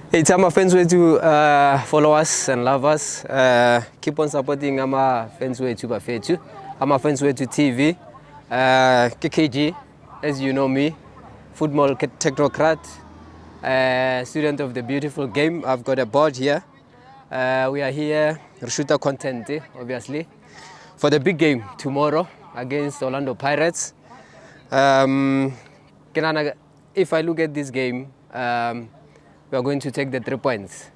It's FANS Wethu followers and lovers. Keep on supporting FANS Wethu bafethu. FANS Wethu TV. KKG, as you know me, football technocrat, student of the beautiful game. I've got a board here. We are here, shooter content, obviously, for the big game tomorrow against Orlando Pirates. If I look at this game, we are going to take the 3 points.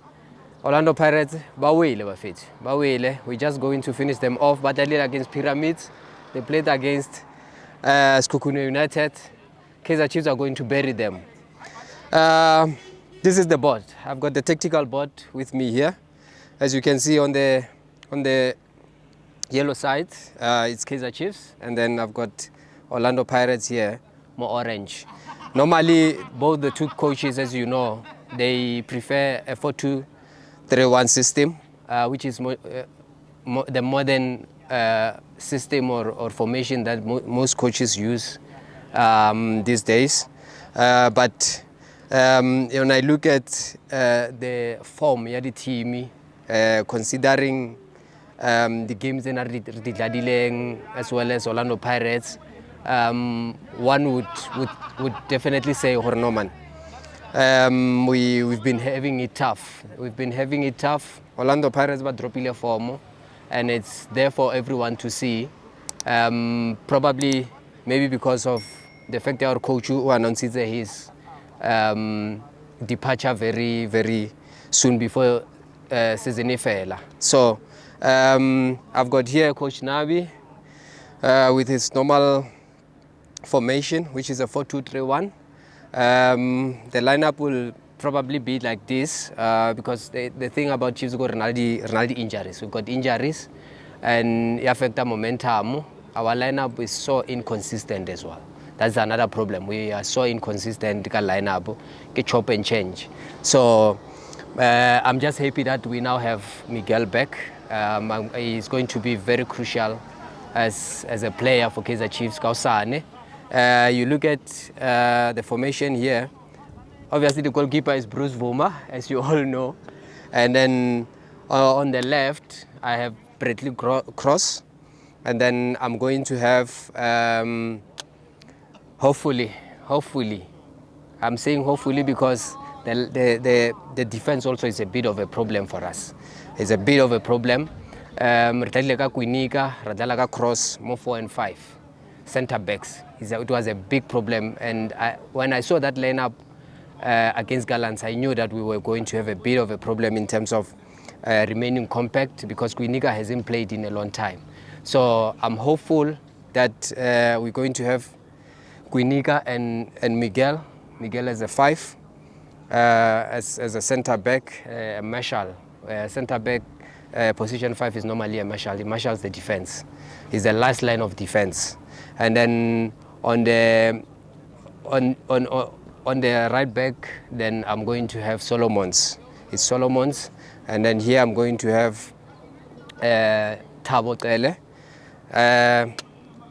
Orlando Pirates, we're just going to finish them off. But earlier against Pyramids, they played against Skukunu United. Kaizer Chiefs are going to bury them. This is the board. I've got the tactical board with me here. As you can see on the yellow side, it's Kaizer Chiefs, and then I've got Orlando Pirates here, more orange. Normally, both the two coaches, as you know, they prefer a 4-2-3-1 system, which is the modern system or formation that most coaches use these days. But when I look at the form of the team, considering the games in as well as Orlando Pirates, one would definitely say Hornoman. We've been having it tough. Orlando Pirates were dropping a form, and it's there for everyone to see. Probably, maybe because of the fact that our coach who announced his departure very, very soon before season fela. So I've got here Coach Nabi with his normal formation, which is a 4-2-3-1. The lineup will probably be like this because the thing about Chiefs, we've got Ronaldo injuries. We've got injuries and it affects the momentum. Our lineup is so inconsistent as well. That's another problem. We are so inconsistent in the lineup, get chop and change. So I'm just happy that we now have Miguel back. He's going to be very crucial as a player for Kaizer Chiefs. You look at the formation here. Obviously, the goalkeeper is Bruce Vuma, as you all know. And then on the left, I have Bradley Cross. And then I'm going to have, hopefully, I'm saying hopefully because the defense also is a bit of a problem for us. It's a bit of a problem. Cross, more 4 and 5. Center backs. It was a big problem. And when I saw that lineup against Gallants, I knew that we were going to have a bit of a problem in terms of remaining compact because Quinica hasn't played in a long time. So I'm hopeful that we're going to have Quinica and Miguel as a 5, as a center back, Marshall. Center back position 5 is normally a Marshall. Marshall's the defense. He's the last line of defense. And then on the right back, then I'm going to have Solomons. It's Solomons. And then here I'm going to have Thabo Tele.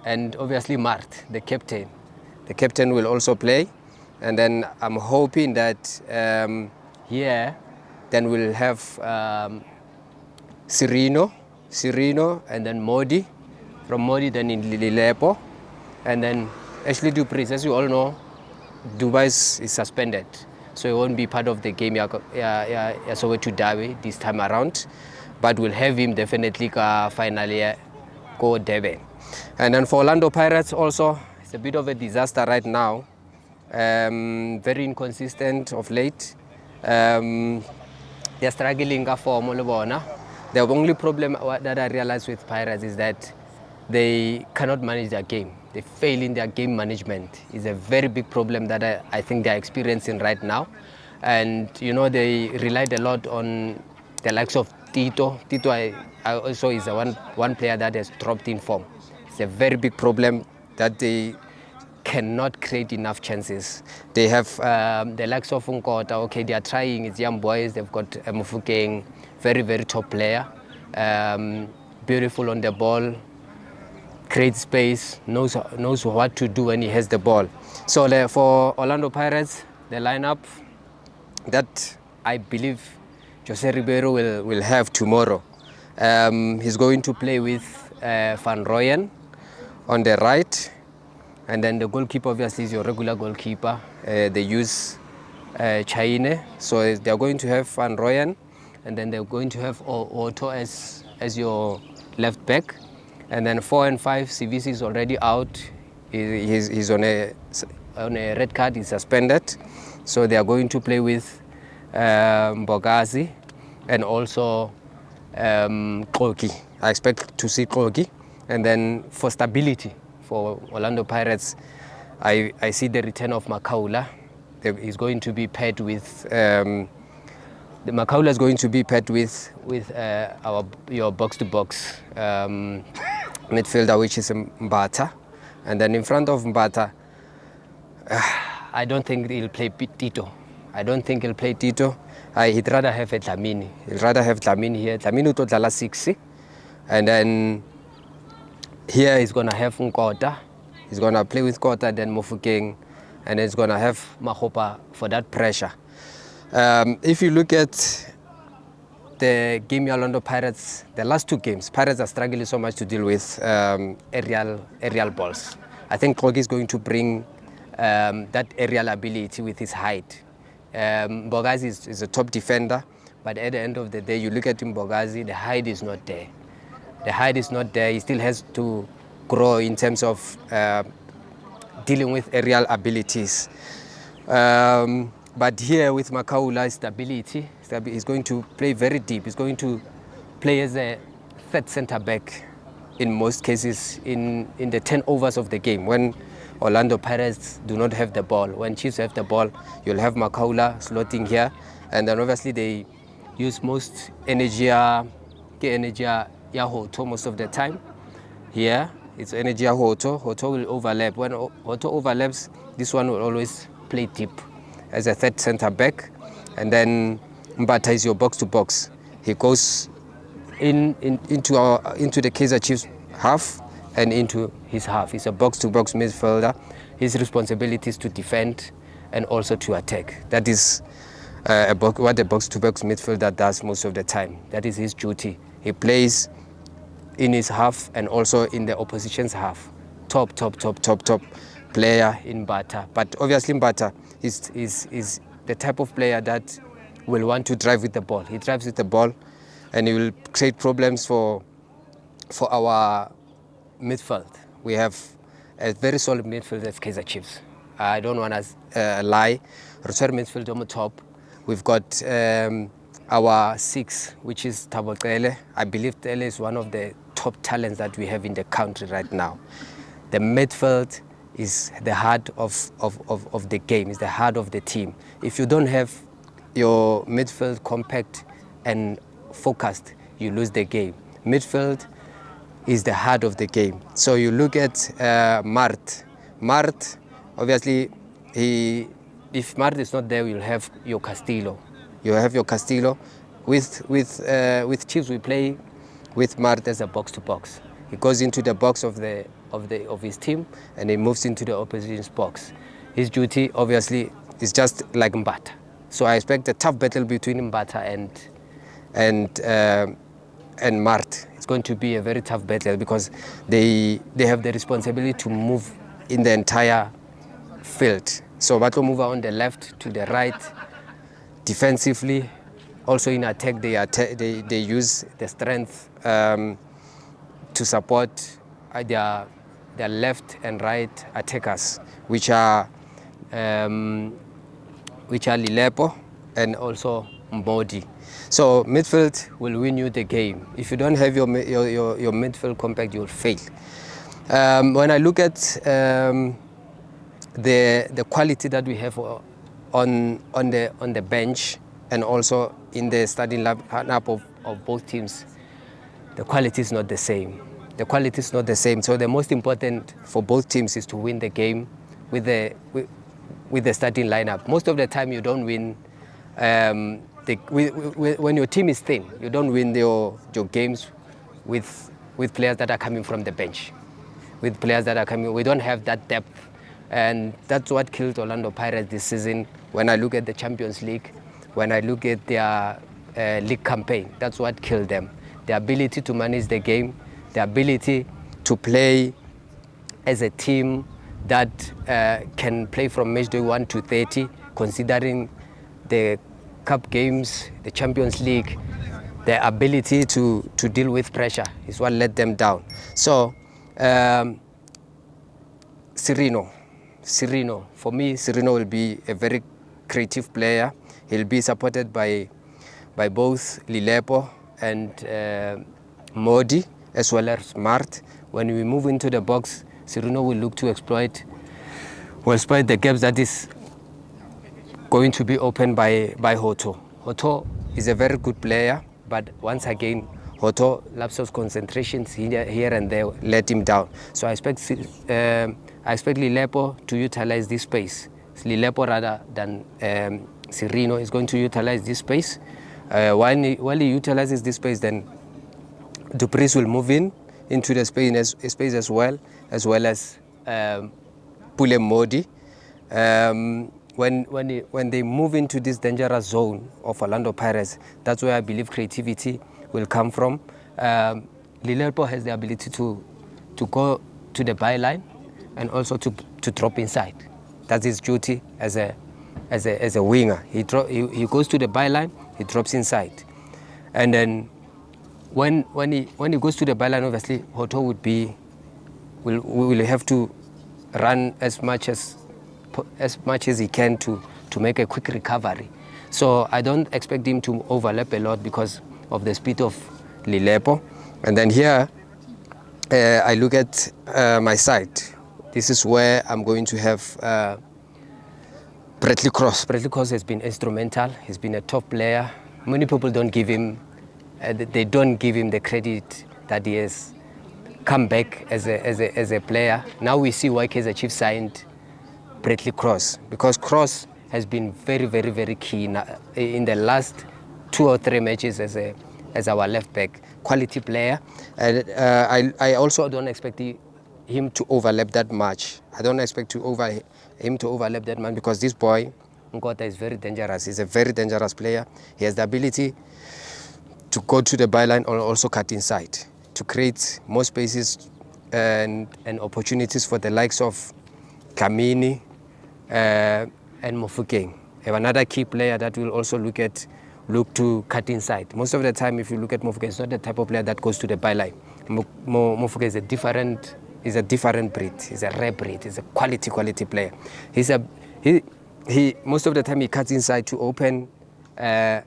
And obviously Mart, the captain. The captain will also play. And then I'm hoping that here, then we'll have Cirino, and then Modi. From Modi, then in Lilepo. And then Ashley Dupree, as you all know, Dubai is suspended. So he won't be part of the game to Dawe this time around. But we'll have him definitely finally go Debe. And then for Orlando Pirates also, it's a bit of a disaster right now. Very inconsistent of late. They're struggling for Molobona. The only problem that I realized with Pirates is that they cannot manage their game. They fail in their game management. It's a very big problem that I think they're experiencing right now. And, you know, they relied a lot on the likes of Tito. Tito I also is one player that has dropped in form. It's a very big problem that they cannot create enough chances. They have the likes of Unkota. Okay, they are trying. It's young boys. They've got Mufukeng, very, very top player. Beautiful on the ball. Creates space, knows what to do when he has the ball. So for Orlando Pirates, the lineup that I believe Jose Ribeiro will have tomorrow. He's going to play with Van Rooyen on the right, and then the goalkeeper obviously is your regular goalkeeper. They use Chaine, so they're going to have Van Rooyen, and then they're going to have Otto as your left back, and then 4 and 5 CVC is already out. He's on a red card. He's suspended, so they are going to play with Mbogazi and also Koki. I expect to see Koki, and then for stability for Orlando Pirates, I see the return of Makaula. He's going to be paired with the Makaula is going to be paired with your box-to-box midfielder, which is Mbata, and then in front of Mbata, I don't think he'll play Tito. I don't think he'll play Tito. He'd rather have a Dlamini. He'd rather have Dlamini here. Dlamini to Dlala 60, and then here he's gonna have Nkota. He's gonna play with Kota, then Mofokeng, and then he's gonna have Mahopa for that pressure. If you look at the game Orlando Pirates, the last 2 games, Pirates are struggling so much to deal with aerial balls. I think Kogi is going to bring that aerial ability with his height. Mbogazi is a top defender, but at the end of the day, you look at Mbogazi, the height is not there. The height is not there. He still has to grow in terms of dealing with aerial abilities. But here with Makaula, stability, he's going to play very deep. He's going to play as a third center back in most cases in the 10 overs of the game. When Orlando Pirates do not have the ball, when Chiefs have the ball, you'll have Makaula slotting here, and then obviously they use most energy Hoto most of the time. Here it's energy Hoto. Hoto will overlap. When Hoto overlaps, this one will always play deep as a third center back, and then Mbata is your box to box. He goes into the Kaizer Chiefs half and into his half. He's a box to box midfielder. His responsibility is to defend and also to attack. That is what a box to box midfielder does most of the time. That is his duty. He plays in his half and also in the opposition's half. Top player in Mbata. But obviously Mbata is the type of player that will want to drive with the ball. He drives with the ball, and he will create problems for our midfield. We have a very solid midfield as Kaizer Chiefs. I don't want to lie. Return midfield on the top. We've got our 6, which is Thabo Cele. I believe Cele is one of the top talents that we have in the country right now. The midfield is the heart of the game, is the heart of the team. If you don't have your midfield compact and focused, you lose the game. Midfield is the heart of the game. So you look at Mart. Mart, obviously, if Mart is not there, you'll have your Castillo. You have your Castillo. With Chiefs, we play with Mart as a box to box. He goes into the box of his team, and he moves into the opposition's box. His duty, obviously, is just like Mbata. So I expect a tough battle between Mbata and Mart. It's going to be a very tough battle because they have the responsibility to move in the entire field. So Bato move on the left to the right, defensively. Also in attack, they use the strength to support their left and right attackers, which are Lilepo and also Mbodi. So midfield will win you the game. If you don't have your midfield compact, you'll fail. When I look at the quality that we have on the bench and also in the starting lineup of both teams, the quality is not the same. The quality is not the same. So the most important for both teams is to win the game with the starting lineup. Most of the time, you don't win. When your team is thin, you don't win your games with players that are coming from the bench. With players that are coming, we don't have that depth, and that's what killed Orlando Pirates this season. When I look at the Champions League, when I look at their league campaign. That's what killed them. The ability to manage the game, the ability to play as a team that can play from match day 1 to 30, considering the cup games, the Champions League, their ability to deal with pressure is what let them down. So, Serino, for me, Serino will be a very creative player. He'll be supported by both Lilepo and Modi, as well as Mart. When we move into the box, Serino will look to exploit the gaps that is going to be opened by Hoto. Hoto is a very good player, but once again, Hoto lapse of concentrations here and there let him down. So I expect Lilepo to utilize this space. Lilepo rather than Serino is going to utilize this space. While he utilizes this space, then Dupreez will move into the space as well as Pule Modi. When they move into this dangerous zone of Orlando Pirates, that's where I believe creativity will come from. Lilepo has the ability to go to the byline and also to drop inside. That's his duty as a winger. He goes to the byline, he drops inside, and then when he goes to the byline, obviously Hoto will have to run as much as he can to make a quick recovery. So I don't expect him to overlap a lot because of the speed of Lilepo. And then here I look at my side. This is where I'm going to have Bradley Cross. Bradley Cross has been instrumental. He's been a top player. Many people don't give him the credit that he has come back as a player. Now we see why Kaizer Chiefs signed Bradley Cross, because Cross has been very, very, very key in the last 2 or 3 matches as our left back. Quality player. And I also don't expect him to overlap that much. I don't expect him to overlap that much because this boy, Nkota, is very dangerous. He's a very dangerous player. He has the ability to go to the byline or also cut inside to create more spaces and opportunities for the likes of Kamini and Mofokeng. Have another key player that will also look to cut inside. Most of the time, if you look at Mofokeng, it's not the type of player that goes to the byline. Mofokeng is a different breed. He's a rare breed. He's a quality player. He most of the time he cuts inside to open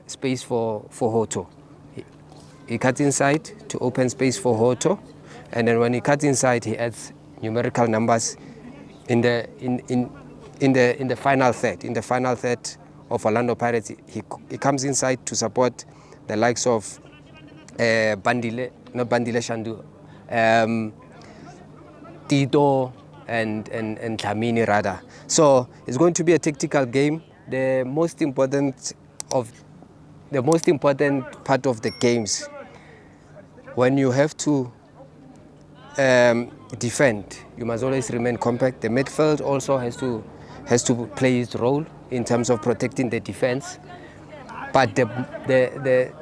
space for Hoto. He cuts inside to open space for Hoto, and then when he cuts inside, he adds numerical numbers in the final third. In the final third of Orlando Pirates, he comes inside to support the likes of Bandile Shandu, Tito and Dlamini rather. So it's going to be a tactical game. The most important part of the games, when you have to defend, you must always remain compact. The midfield also has to play its role in terms of protecting the defense. But the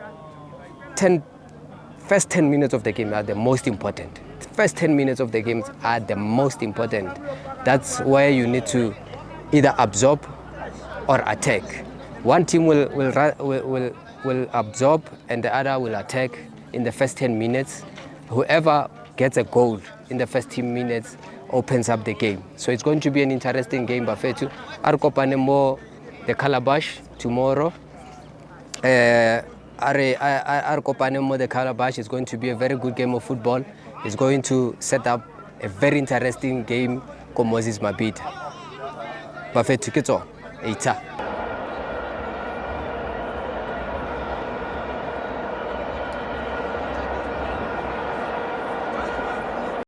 first 10 minutes of the game are the most important. The first 10 minutes of the games are the most important. That's where you need to either absorb or attack. One team will absorb and the other will attack in the first 10 minutes. Whoever gets a goal in the first 10 minutes opens up the game. So it's going to be an interesting game. Bafetu Arkopanemo, the Calabash tomorrow. Arkopanemo, the Calabash is going to be a very good game of football. It's going to set up a very interesting game. Komozis Mabita. Bafetu Kito, Eita.